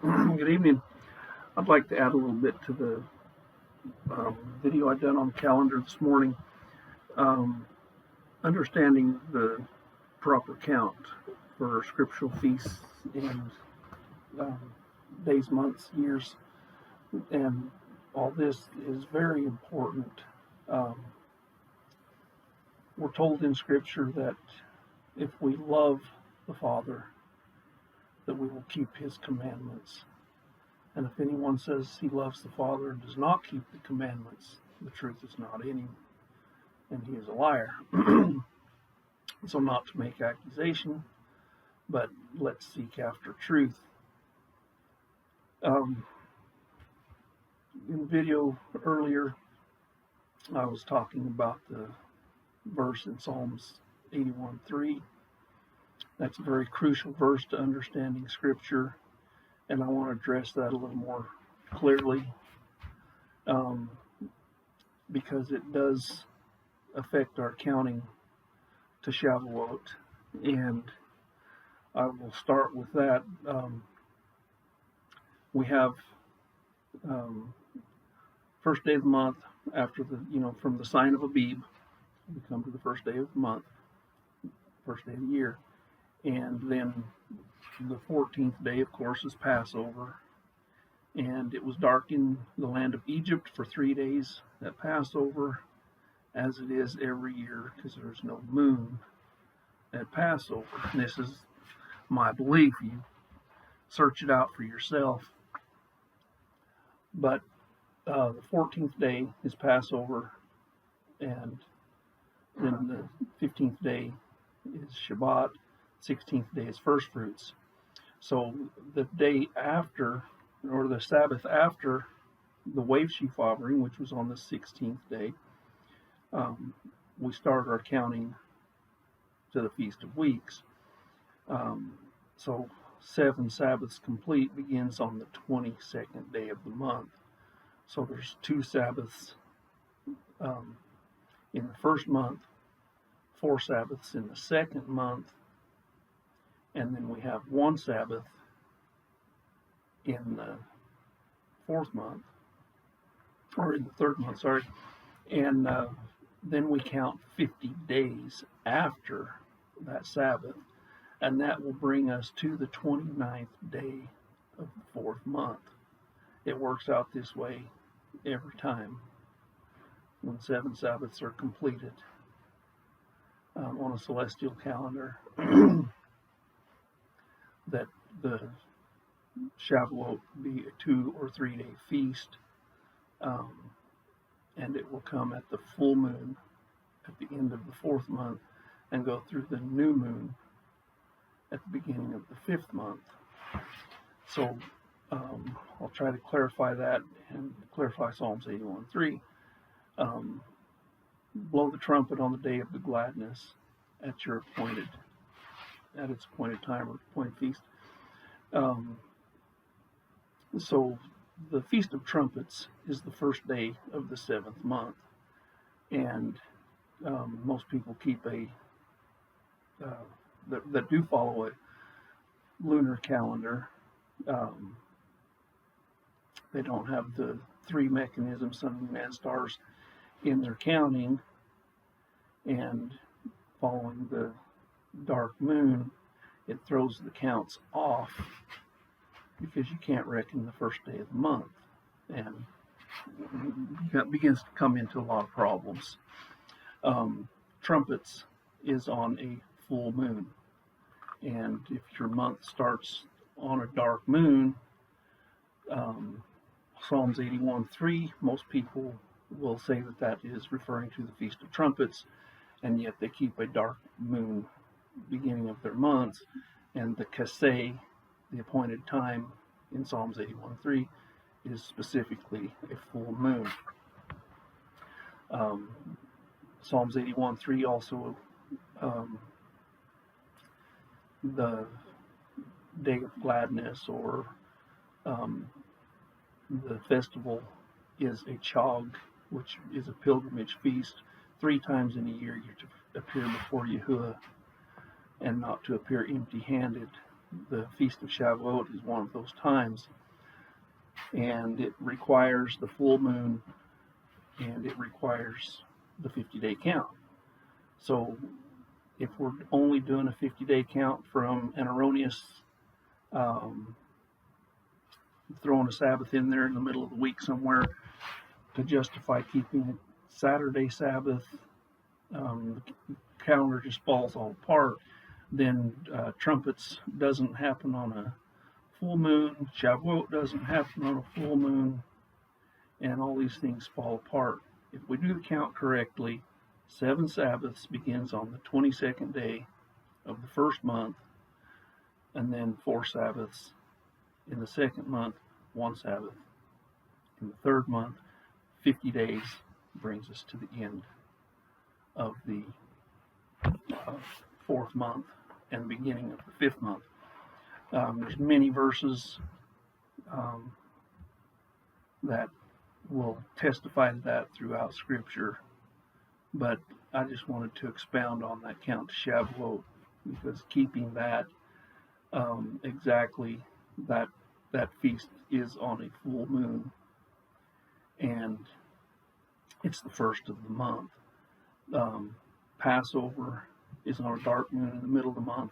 Good evening. I'd like to add a little bit to the video I done on the calendar this morning. Understanding the proper count for scriptural feasts and days, months, years, and all this is very important. We're told in Scripture that if we love the Father, that we will keep His commandments. And if anyone says he loves the Father and does not keep the commandments, the truth is not in him, and he is a liar. So not to make accusation, but let's seek after truth. In the video earlier, I was talking about the verse in Psalms 81:3. That's a very crucial verse to understanding Scripture, and I want to address that a little more clearly because it does affect our counting to Shavuot, and I will start with that. We have first day of the month after from the sign of Abib, we come to the first day of the month, first day of the year, and then the 14th day, of course, is Passover, and it was dark in the land of Egypt for 3 days at Passover, as it is every year, because there's no moon at Passover. And this is my belief. You search it out for yourself. But the 14th day is Passover, and then the 15th day is Shabbat, 16th day is first fruits. So the day after, or the Sabbath after the wave sheaf offering, which was on the 16th day, we start our counting to the Feast of Weeks. So 7 Sabbaths complete begins on the 22nd day of the month. So there's 2 Sabbaths in the first month, 4 Sabbaths in the second month, and then we have 1 Sabbath in the fourth month, or in the third month, sorry. And then we count 50 days after that Sabbath, and that will bring us to the 29th day of the fourth month. It works out this way every time when 7 Sabbaths are completed on a celestial calendar. That the Shavuot be a 2 or 3 day feast, and it will come at the full moon at the end of the fourth month and go through the new moon at the beginning of the fifth month. So I'll try to clarify that and clarify Psalms 81:3. Blow the trumpet on the day of the gladness at its appointed time or appointed feast. So the Feast of Trumpets is the first day of the 7th month, and most people keep that do follow a lunar calendar. They don't have the 3 mechanisms, sun, moon, and stars, in their counting, and following the dark moon, it throws the counts off because you can't reckon the first day of the month, and that begins to come into a lot of problems. Trumpets is on a full moon, and if your month starts on a dark moon, Psalms 81:3, most people will say that is referring to the Feast of Trumpets, and yet they keep a dark moon beginning of their months, and the kese, the appointed time in Psalms 81:3, is specifically a full moon. Psalms 81:3 also, the day of gladness, or the festival, is a chag, which is a pilgrimage feast. 3 times in a year you're to appear before Yahuwah and not to appear empty-handed. the Feast of Shavuot is one of those times, and it requires the full moon, and it requires the 50-day count. So if we're only doing a 50-day count from an erroneous, throwing a Sabbath in there in the middle of the week somewhere to justify keeping it Saturday Sabbath, the calendar just falls all apart. Then trumpets doesn't happen on a full moon, Shavuot doesn't happen on a full moon, and all these things fall apart. If we do the count correctly, 7 Sabbaths begins on the 22nd day of the first month, and then 4 Sabbaths in the second month, 1 Sabbath. In the third month, 50 days brings us to the end of the fourth month and the beginning of the fifth month. There's many verses that will testify to that throughout Scripture, but I just wanted to expound on that count to Shavuot, because keeping that exactly, that feast is on a full moon, and it's the first of the month. Passover is on a dark moon in the middle of the month.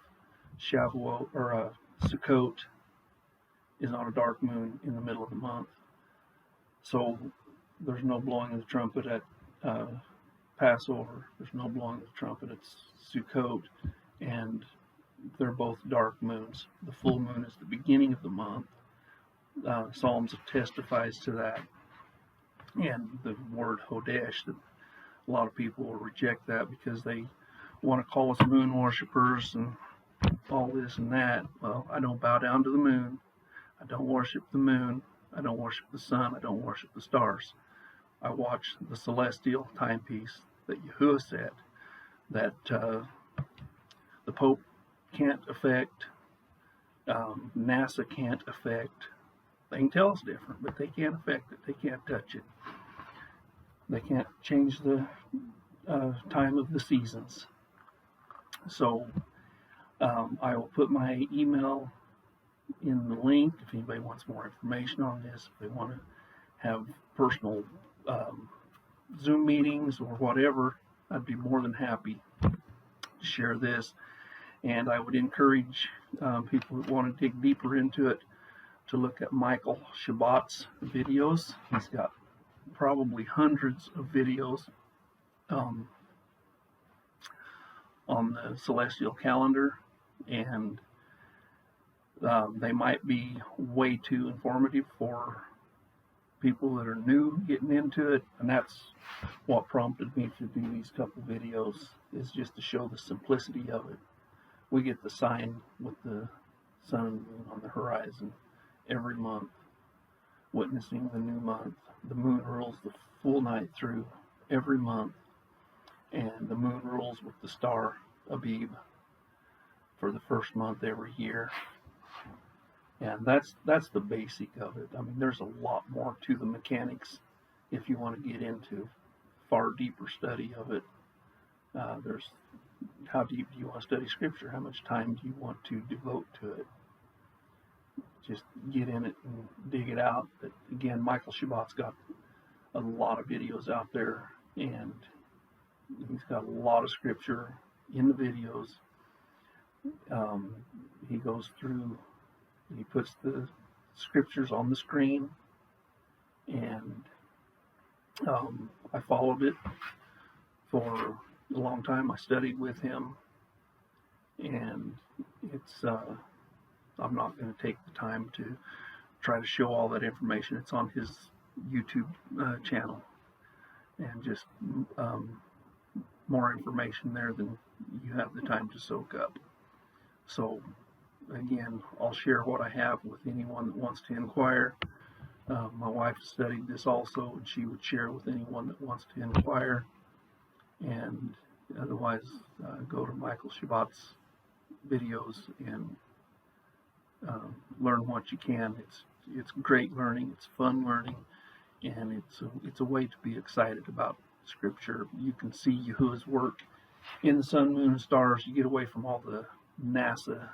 Shavuot, or Sukkot, is on a dark moon in the middle of the month. So there's no blowing of the trumpet at Passover. There's no blowing of the trumpet at Sukkot, and they're both dark moons. The full moon is the beginning of the month. Psalms testifies to that, and the word chodesh, that a lot of people will reject that because they want to call us moon worshipers and all this and that. Well, I don't bow down to the moon. I don't worship the moon. I don't worship the sun. I don't worship the stars. I watch the celestial timepiece that Yahuwah said that the Pope can't affect, NASA can't affect. They can tell us different, but they can't affect it. They can't touch it. They can't change the time of the seasons. So I will put my email in the link if anybody wants more information on this. If they want to have personal Zoom meetings or whatever, I'd be more than happy to share this. And I would encourage people that want to dig deeper into it to look at Michael Shabbat's videos. He's got probably hundreds of videos on the celestial calendar, and they might be way too informative for people that are new getting into it, and that's what prompted me to do these couple videos, is just to show the simplicity of it. We get the sign with the sun and moon on the horizon every month, witnessing the new month. The moon rules the full night through every month, and the moon rules with the star Abib for the first month every year. And that's the basic of it. I mean, there's a lot more to the mechanics if you want to get into far deeper study of it. There's how deep do you want to study Scripture? How much time do you want to devote to it? Just get in it and dig it out. But again, Michael Shabbat's got a lot of videos out there, and he's got a lot of Scripture in the videos. He goes through, he puts the Scriptures on the screen, and I followed it for a long time. I studied with him, and it's I'm not going to take the time to try to show all that information. It's on his YouTube channel, and just more information there than you have the time to soak up. So again, I'll share what I have with anyone that wants to inquire. My wife studied this also, and she would share with anyone that wants to inquire. And otherwise, go to Michael Shabbat's videos and learn what you can. It's great learning. It's fun learning, and it's a way to be excited about Scripture. You can see Yahuwah's work in the sun, moon, and stars. You get away from all the NASA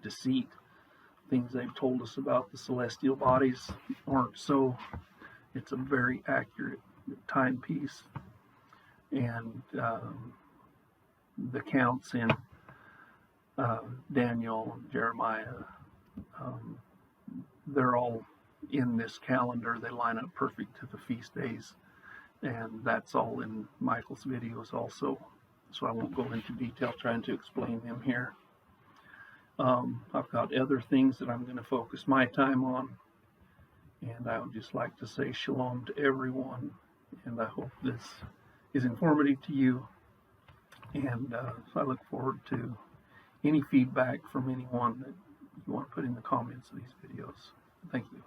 deceit. Things they've told us about the celestial bodies aren't so. It's a very accurate timepiece. And the counts in Daniel and Jeremiah, they're all in this calendar. They line up perfect to the feast days. And that's all in Michael's videos also. So I won't go into detail trying to explain them here. I've got other things that I'm going to focus my time on. And I would just like to say shalom to everyone. And I hope this is informative to you. And I look forward to any feedback from anyone that you want to put in the comments of these videos. Thank you.